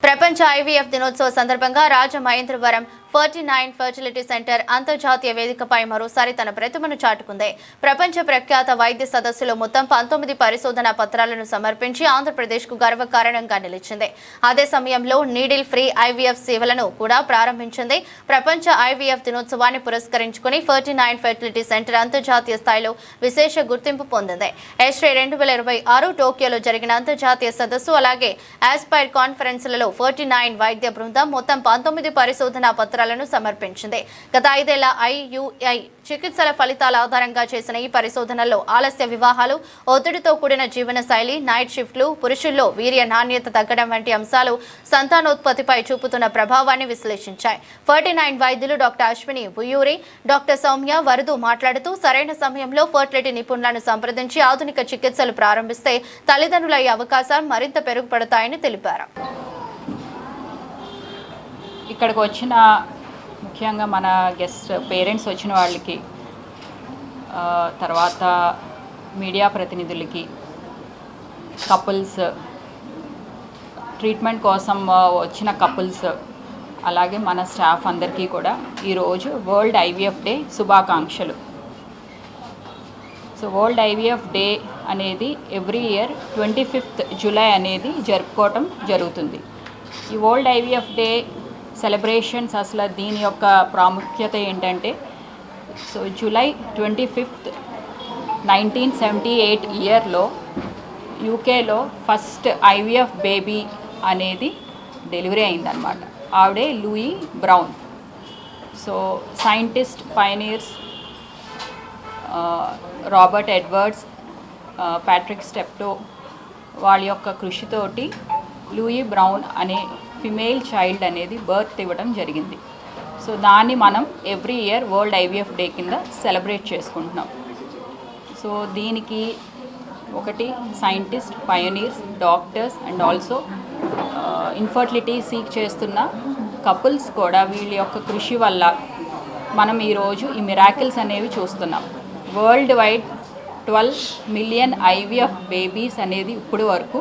ప్రపంచ ఐవీఎఫ్ దినోత్సవ సందర్భంగా రాజమహేంద్రవరం 49 ఫర్టిలిటీ సెంటర్ అంతర్జాతీయ వేదికపై మరోసారి తన ప్రతిభను చాటుకుంది. ప్రపంచ ప్రఖ్యాత వైద్య సదస్సులో మొత్తం 19 పరిశోధనా పత్రాలను సమర్పించి ఆంధ్రప్రదేశ్కు గర్వకారణంగా నిలిచింది. అదే సమయంలో నీడిల్ ఫ్రీ ఐవీఎఫ్ సేవలను కూడా ప్రారంభించింది. ప్రపంచ ఐవీఎఫ్ దినోత్సవాన్ని పురస్కరించుకుని 49 ఫర్టిలిటీ సెంటర్ అంతర్జాతీయ స్థాయిలో విశేష గుర్తింపు పొందింది. ఎస్ట్రే 2026 టోక్యోలో జరిగిన అంతర్జాతీయ సదస్సు అలాగే ఆస్పైర్ కాన్ఫరెన్స్లలో 49 వైద్య బృందం మొత్తం 19 పరిశోధనా పత్రాలను సమర్పించింది. గత 5 ఏళ్ల IUI చికిత్సల ఫలితాల ఆధారంగా చేసిన ఈ పరిశోధనల్లో ఆలస్య వివాహాలు, ఒత్తిడితో కూడిన జీవన శైలి, నైట్ షిఫ్ట్లు, పురుషుల్లో వీర్య నాణ్యత తగ్గడం వంటి అంశాలు సంతానోత్పత్తిపై చూపుతున్న ప్రభావాన్ని విశ్లేషించాయి. 49 వైద్యులు డాక్టర్ అశ్విని బుయూరి, డాక్టర్ సౌమ్య వరదు మాట్లాడుతూ సరైన సమయంలో ఫర్టిలిటీ నిపుణులను సంప్రదించి ఆధునిక చికిత్సలు ప్రారంభిస్తే తల్లిదండ్రులయ్యే అవకాశాలు మరింత పెరుగుపడతాయని తెలిపారు. ఇక్కడికి వచ్చిన ముఖ్యంగా మన గెస్ట్ పేరెంట్స్ వచ్చిన వాళ్ళకి, తర్వాత మీడియా ప్రతినిధులకి, కపుల్స్, ట్రీట్మెంట్ కోసం వచ్చిన కపుల్స్, అలాగే మన స్టాఫ్ అందరికీ కూడా ఈరోజు వరల్డ్ ఐవీఎఫ్ డే శుభాకాంక్షలు. సో వరల్డ్ ఐవీఎఫ్ డే అనేది ఎవ్రీ ఇయర్ 25th జూలై అనేది జరుపుకోవటం జరుగుతుంది. ఈ వరల్డ్ ఐవీఎఫ్ డే సెలబ్రేషన్స్ అసలు దీని యొక్క ప్రాముఖ్యత ఏంటంటే, సో జూలై 25th 1978 ఇయర్లో యూకేలో ఫస్ట్ ఐవీఎఫ్ బేబీ అనేది డెలివరీ అయిందనమాట. ఆవిడే Louis brown. So scientist pioneers Robert Edwards, Patrick Steptoe వాళ్ళ యొక్క కృషితోటి లూయి బ్రౌన్ అనే ఫిమేల్ చైల్డ్ అనేది బర్త్ ఇవ్వడం జరిగింది. సో దాన్ని మనం every year world IVF day కింద సెలబ్రేట్ చేసుకుంటున్నాం. సో దీనికి ఒకటి scientist, pioneers, doctors and also infertility seek చేస్తున్న కపుల్స్ కూడా వీళ్ళ యొక్క కృషి వల్ల మనం ఈరోజు ఈ మిరాకిల్స్ అనేవి చూస్తున్నాం. World wide 12 million IVF babies అనేది ఇప్పుడు వరకు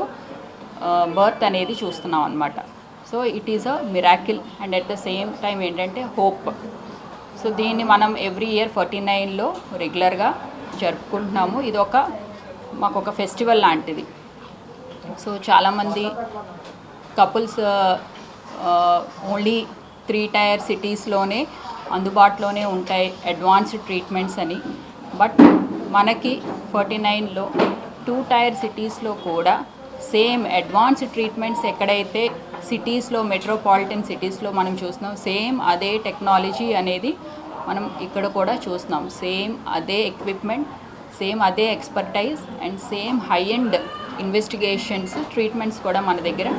బర్త్ అనేది చూస్తున్నాం అన్నమాట. So it is a miracle and at the same time ఏంటంటే హోప్. సో దీన్ని మనం ఎవ్రీ ఇయర్ 49లో రెగ్యులర్గా జరుపుకుంటున్నాము. ఇది మాకు ఒక ఫెస్టివల్ లాంటిది. సో చాలామంది కపుల్స్ ఓన్లీ 3 టైర్ సిటీస్లోనే అందుబాటులోనే ఉంటాయి అడ్వాన్స్డ్ ట్రీట్మెంట్స్ అని. బట్ మనకి 49లో 2 టైర్ సిటీస్లో కూడా సేమ్ అడ్వాన్స్డ్ ట్రీట్మెంట్స్ ఎక్కడైతే సిటీస్లో, మెట్రోపాలిటన్ సిటీస్లో మనం చూస్తున్నాం, సేమ్ అదే టెక్నాలజీ అనేది మనం ఇక్కడ కూడా చూస్తున్నాం. సేమ్ అదే ఎక్విప్మెంట్, సేమ్ అదే expertise and same high end investigations, treatments కూడా మన దగ్గర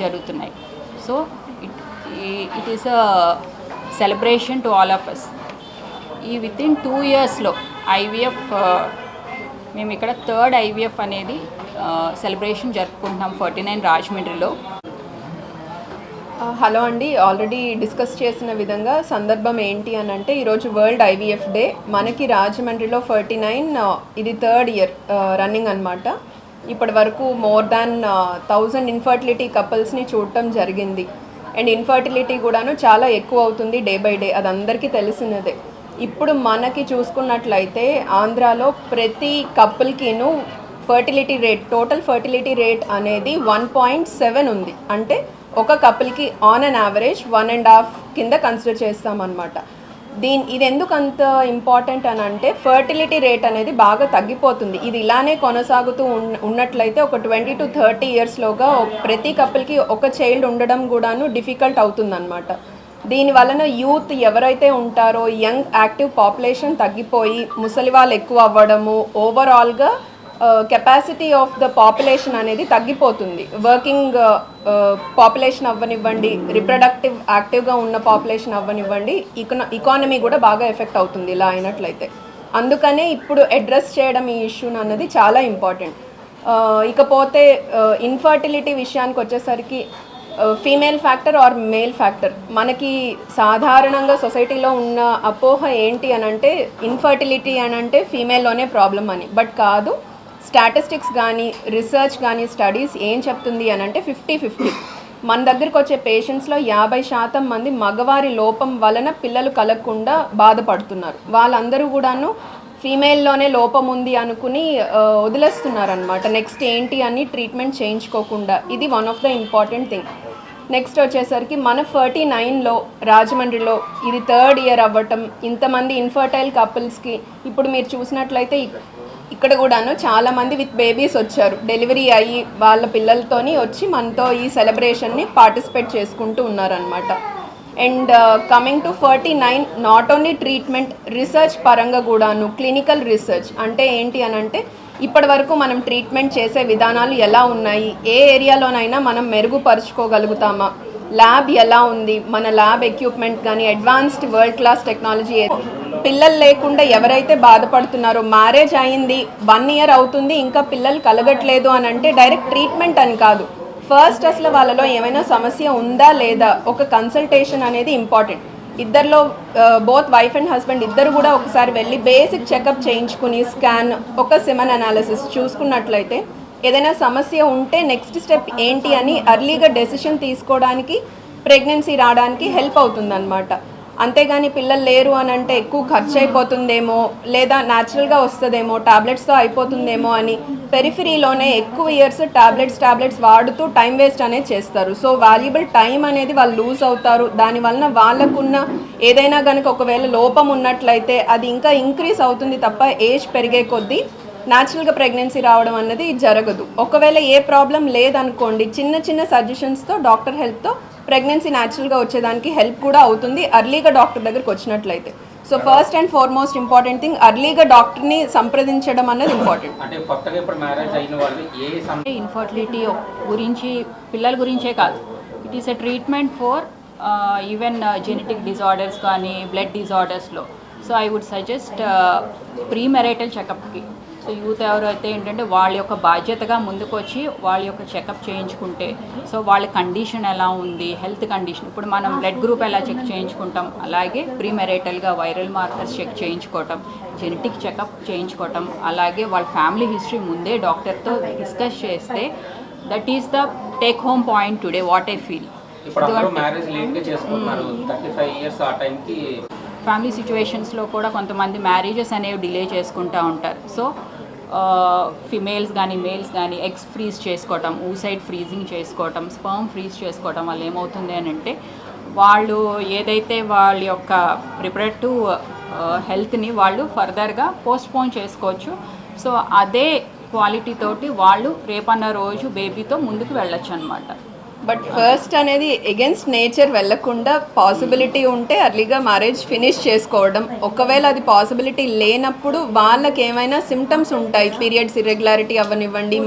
జరుగుతున్నాయి. So it is a celebration to all of us. ఈ వితిన్ 2 ఇయర్స్లో ఐవీఎఫ్ మేము ఇక్కడ 3rd ఐవీఎఫ్ అనేది సెలబ్రేషన్ జరుపుకుంటున్నాం 49 రాజమండ్రిలో. హలో అండి, ఆల్రెడీ డిస్కస్ చేసిన విధంగా సందర్భం ఏంటి అని అంటే ఈరోజు వరల్డ్ ఐవీఎఫ్ డే. మనకి రాజమండ్రిలో 49 ఇది 3rd ఇయర్ రన్నింగ్ అనమాట. ఇప్పటి వరకు మోర్ దాన్ 1000 ఇన్ఫర్టిలిటీ కపుల్స్ని చూడటం జరిగింది. అండ్ ఇన్ఫర్టిలిటీ కూడాను చాలా ఎక్కువ అవుతుంది డే బై డే, అది అందరికీ తెలిసినదే. ఇప్పుడు మనకి చూసుకున్నట్లయితే ఆంధ్రాలో ప్రతి కపుల్కిను fertility rate, total fertility rate అనేది 1.7 ఉంది. అంటే ఒక కపుల్కి ఆన్ అన్ యావరేజ్ 1.5 కింద కన్సిడర్ చేస్తామన్నమాట. ఇది ఎందుకు అంత ఇంపార్టెంట్ అని అంటే ఫర్టిలిటీ రేట్ అనేది బాగా తగ్గిపోతుంది. ఇది ఇలానే కొనసాగుతూ ఉన్నట్లయితే ఒక 20 to 30 ఇయర్స్లోగా ప్రతి కపుల్కి ఒక చైల్డ్ ఉండడం కూడాను డిఫికల్ట్ అవుతుందన్నమాట. దీని వలన యూత్ ఎవరైతే ఉంటారో యంగ్ యాక్టివ్ పాపులేషన్ తగ్గిపోయి ముసలి వాళ్ళు ఎక్కువ అవ్వడము, ఓవరాల్గా కెపాసిటీ ఆఫ్ ద పాపులేషన్ అనేది తగ్గిపోతుంది. వర్కింగ్ పాపులేషన్ అవ్వనివ్వండి, రిప్రొడక్టివ్ యాక్టివ్గా ఉన్న పాపులేషన్ అవ్వనివ్వండి, ఎకానమీ కూడా బాగా ఎఫెక్ట్ అవుతుంది ఇలా అయినట్లయితే. అందుకనే ఇప్పుడు అడ్రస్ చేయడం ఈ ఇష్యూని అన్నది చాలా ఇంపార్టెంట్. ఇకపోతే ఇన్ఫర్టిలిటీ విషయానికి వచ్చేసరికి female factor or male factor, మనకి సాధారణంగా సొసైటీలో ఉన్న అపోహ ఏంటి అని అంటే ఇన్ఫర్టిలిటీ అని అంటే ఫీమేల్లోనే ప్రాబ్లం అని. బట్ కాదు, స్టాటిస్టిక్స్ కానీ రీసెర్చ్ కానీ స్టడీస్ ఏం చెప్తుంది అని అంటే 50-50. మన దగ్గరికి వచ్చే పేషెంట్స్లో 50% మంది మగవారి లోపం వలన పిల్లలు కలగకుండా బాధపడుతున్నారు. వాళ్ళందరూ కూడాను ఫీమేల్లోనే లోపం ఉంది అనుకుని వదిలేస్తున్నారనమాట. నెక్స్ట్ ఏంటి అని ట్రీట్మెంట్ చేయించుకోకుండా. ఇది one of the important thing. Next వచ్చేసరికి మన 49లో రాజమండ్రిలో ఇది 3rd ఇయర్ అవ్వటం, ఇంతమంది ఇన్ఫర్టైల్ కపుల్స్కి ఇప్పుడు మీరు చూసినట్లయితే ఇక్కడ కూడాను చాలామంది విత్ బేబీస్ వచ్చారు. డెలివరీ అయ్యి వాళ్ళ పిల్లలతోని వచ్చి మనతో ఈ సెలబ్రేషన్ని పార్టిసిపేట్ చేసుకుంటూ ఉన్నారనమాట. And coming to 49, not only treatment, research పరంగా కూడాను క్లినికల్ రీసెర్చ్ అంటే ఏంటి అని అంటే ఇప్పటి వరకు మనం ట్రీట్మెంట్ చేసే విధానాలు ఎలా ఉన్నాయి, ఏ ఏరియాలోనైనా మనం మెరుగుపరుచుకోగలుగుతామా, ల్యాబ్ ఎలా ఉంది, మన ల్యాబ్ ఎక్విప్మెంట్ కానీ అడ్వాన్స్డ్ వరల్డ్ క్లాస్ టెక్నాలజీ. పిల్లలు లేకుండా ఎవరైతే బాధపడుతున్నారో, మ్యారేజ్ అయింది 1 ఇయర్ అవుతుంది ఇంకా పిల్లలు కలగట్లేదు అని అంటే డైరెక్ట్ ట్రీట్మెంట్ అని కాదు, ఫస్ట్ అసలు వాళ్ళలో ఏమైనా సమస్య ఉందా లేదా ఒక కన్సల్టేషన్ అనేది ఇంపార్టెంట్. ఇద్దరిలో బోత్ వైఫ్ అండ్ హస్బెండ్ ఇద్దరు కూడా ఒకసారి వెళ్ళి బేసిక్ చెకప్ చేయించుకుని స్కాన్, ఒక సెమెన్ అనాలిసిస్ చూసుకున్నట్లయితే ఏదైనా సమస్య ఉంటే నెక్స్ట్ స్టెప్ ఏంటి అని అర్లీగా డెసిషన్ తీసుకోవడానికి, ప్రెగ్నెన్సీ రావడానికి హెల్ప్ అవుతుందన్నమాట. అంతేగాని పిల్లలు లేరు అని అంటే ఎక్కువ ఖర్చు అయిపోతుందేమో లేదా న్యాచురల్గా వస్తుందేమో టాబ్లెట్స్తో అయిపోతుందేమో అని పెరిఫరీలోనే ఎక్కువ ఇయర్స్ టాబ్లెట్స్ వాడుతూ టైం వేస్ట్ అనేది చేస్తారు. సో వాల్యుబుల్ టైం అనేది వాళ్ళు లూజ్ అవుతారు. దానివలన వాళ్ళకున్న ఏదైనా కనుక ఒకవేళ లోపం ఉన్నట్లయితే అది ఇంకా ఇంక్రీజ్ అవుతుంది తప్ప ఏజ్ పెరిగే కొద్దీ న్యాచురల్గా ప్రెగ్నెన్సీ రావడం అన్నది జరగదు. ఒకవేళ ఏ ప్రాబ్లం లేదనుకోండి, చిన్న చిన్న సజెషన్స్తో డాక్టర్ హెల్ప్తో ప్రెగ్నెన్సీ న్యాచురల్గా వచ్చేదానికి హెల్ప్ కూడా అవుతుంది అర్లీగా డాక్టర్ దగ్గరికి వచ్చినట్లయితే. So first and foremost important thing అర్లీగా డాక్టర్ని సంప్రదించడం అన్నది ఇంపార్టెంట్. అంటే కొత్తగా ఇప్పుడు మ్యారేజ్ అయిన వాళ్ళు ఇన్ఫర్టిలిటీ గురించి, పిల్లల గురించే కాదు, it is a treatment for even genetic disorders కానీ బ్లడ్ డిజార్డర్స్లో. So I would suggest pre marital చెకప్కి. సో యూత్ ఎవరైతే ఏంటంటే వాళ్ళ యొక్క బాధ్యతగా ముందుకు వచ్చి వాళ్ళ యొక్క చెకప్ చేయించుకుంటే, సో వాళ్ళ కండిషన్ ఎలా ఉంది, హెల్త్ కండిషన్, ఇప్పుడు మనం బ్లడ్ గ్రూప్ ఎలా చెక్ చేయించుకుంటాం అలాగే ప్రీ మ్యారిటల్గా వైరల్ మార్కర్స్ చెక్ చేయించుకోవటం, జెనెటిక్ చెకప్ చేయించుకోవటం, అలాగే వాళ్ళ ఫ్యామిలీ హిస్టరీ ముందే డాక్టర్తో డిస్కస్ చేస్తే that is the take home point today what I feel. ఇప్పుడు మ్యారేజ్ లేట్గా చేసుకుంటున్నారు, 35 ఇయర్స్ ఆ టైంకి ఫ్యామిలీ సిచ్యువేషన్స్లో కూడా కొంతమంది మ్యారేజెస్ అనేవి డిలే చేసుకుంటూ ఉంటారు. సో ఫిమేల్స్ కానీ మేల్స్ కానీ ఎగ్స్ ఫ్రీజ్ చేసుకోవటం, ఊసైడ్ ఫ్రీజింగ్ చేసుకోవటం, స్పర్మ్ ఫ్రీజ్ చేసుకోవటం వల్ల ఏమవుతుంది అని అంటే వాళ్ళు ఏదైతే వాళ్ళ యొక్క రిప్రొడక్టివ్ హెల్త్ని వాళ్ళు ఫర్దర్గా పోస్ట్పోన్ చేసుకోవచ్చు. సో అదే క్వాలిటీ తోటి వాళ్ళు రేపన్న రోజు బేబీతో ముందుకు వెళ్ళొచ్చు అనమాట. బట్ ఫస్ట్ అనేది ఎగెన్స్ట్ నేచర్ వెళ్ళకుండా పాసిబిలిటీ ఉంటే అర్లీగా మ్యారేజ్ ఫినిష్ చేసుకోవడం. ఒకవేళ అది పాసిబిలిటీ లేనప్పుడు వాళ్ళకి ఏమైనా సిమ్టమ్స్ ఉంటాయి, పీరియడ్స్ ఇర్రెగ్యులారిటీ అవ్వనివ్వండి,